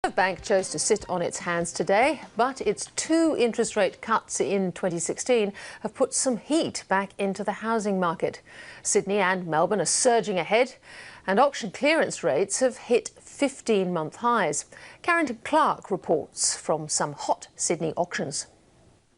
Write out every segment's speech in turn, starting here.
The bank chose to sit on its hands today, but its two interest rate cuts in 2016 have put some heat back into the housing market. Sydney and Melbourne are surging ahead, and auction clearance rates have hit 15-month highs. Carrington Clark reports from some hot Sydney auctions.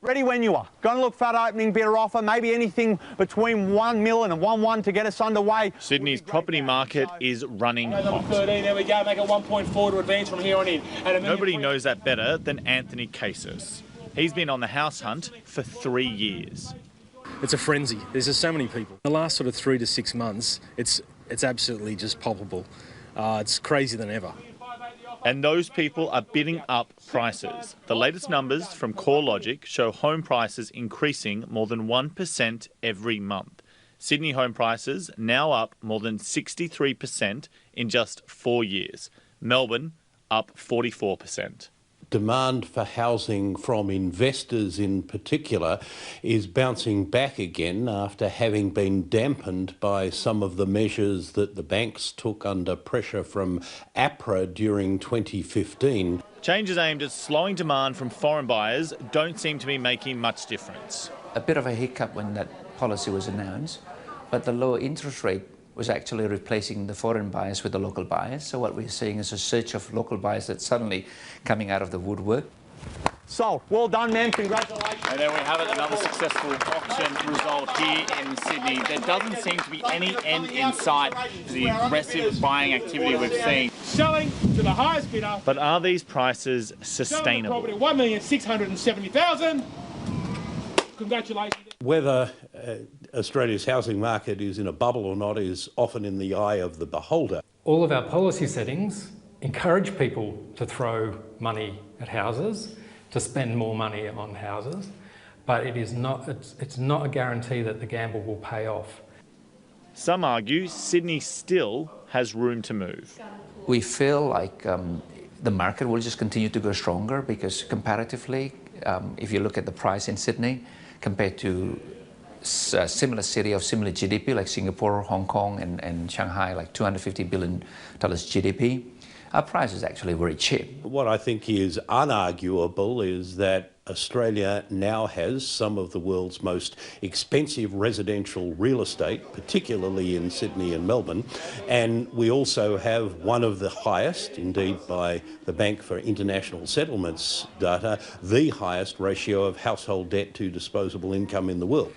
Ready when you are. Going to look for that opening bidder offer, maybe anything between 1 million and 1.1 to get us underway. Sydney's property market is running hot. Number 13, there we go, make it 1.4 to advance from here on in. Nobody knows that better than Anthony Cases. He's been on the house hunt for 3 years. It's a frenzy. There's just so many people. The last sort of 3 to 6 months, it's absolutely just palpable. It's crazier than ever. And those people are bidding up prices. The latest numbers from CoreLogic show home prices increasing more than 1% every month. Sydney home prices now up more than 63% in just 4 years. Melbourne up 44%. Demand for housing from investors in particular is bouncing back again after having been dampened by some of the measures that the banks took under pressure from APRA during 2015. Changes aimed at slowing demand from foreign buyers don't seem to be making much difference. A bit of a hiccup when that policy was announced, but the lower interest rate was actually replacing the foreign buyers with the local buyers. So what we're seeing is a surge of local buyers that's suddenly coming out of the woodwork. Sold. Well done, man. Congratulations. And there we have it, another successful auction result here in Sydney. There doesn't seem to be any end in sight to the aggressive buying activity we've seen. Selling to the highest bidder. But are these prices sustainable? Property, $1,670,000. Congratulations. Whether Australia's housing market is in a bubble or not is often in the eye of the beholder. All of our policy settings encourage people to throw money at houses, to spend more money on houses, but it's not a guarantee that the gamble will pay off. Some argue Sydney still has room to move. We feel like the market will just continue to go stronger because comparatively, if you look at the price in Sydney compared to a similar city of similar GDP like Singapore, Hong Kong and Shanghai, like $250 billion GDP, our price is actually very cheap. What I think is unarguable is that Australia now has some of the world's most expensive residential real estate, particularly in Sydney and Melbourne, and we also have one of the highest, indeed by the Bank for International Settlements data, the highest ratio of household debt to disposable income in the world.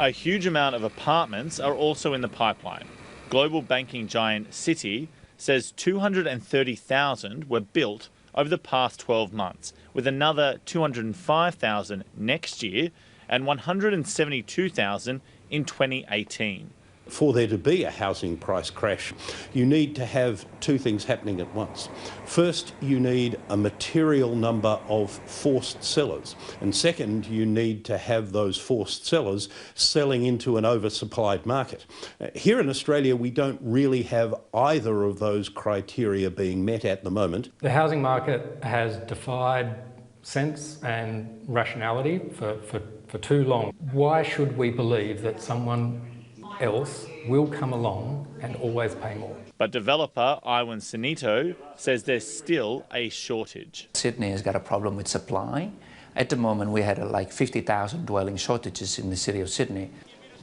A huge amount of apartments are also in the pipeline. Global banking giant Citi says 230,000 were built over the past 12 months, with another 205,000 next year and 172,000 in 2018. For there to be a housing price crash, you need to have two things happening at once. First, you need a material number of forced sellers. And second, you need to have those forced sellers selling into an oversupplied market. Here in Australia, we don't really have either of those criteria being met at the moment. The housing market has defied sense and rationality for too long. Why should we believe that someone else will come along and always pay more? But developer Iwan Sanito says there's still a shortage. Sydney has got a problem with supply. At the moment, we had like 50,000 dwelling shortages in the city of Sydney.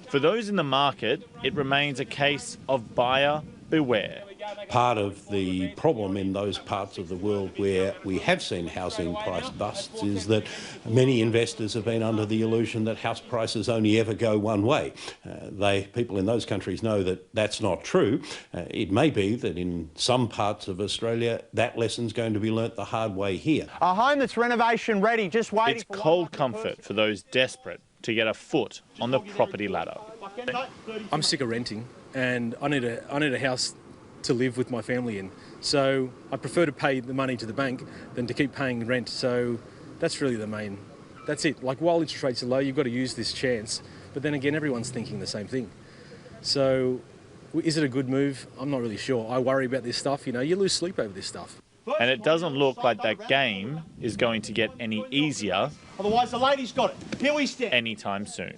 For those in the market, it remains a case of buyer beware. Part of the problem in those parts of the world where we have seen housing price busts is that many investors have been under the illusion that house prices only ever go one way. People in those countries know that that's not true. It may be that in some parts of Australia that lesson's going to be learnt the hard way here. A home that's renovation ready, just waiting. It's cold comfort for those desperate to get a foot on the property ladder. I'm sick of renting and I need a house to live with my family in. So I prefer to pay the money to the bank than to keep paying rent. So that's really that's it. Like while interest rates are low, you've got to use this chance. But then again, everyone's thinking the same thing. So is it a good move? I'm not really sure. I worry about this stuff. You know, you lose sleep over this stuff. And it doesn't look like that game is going to get any easier. Otherwise, the lady's got it. Here we stand. Anytime soon.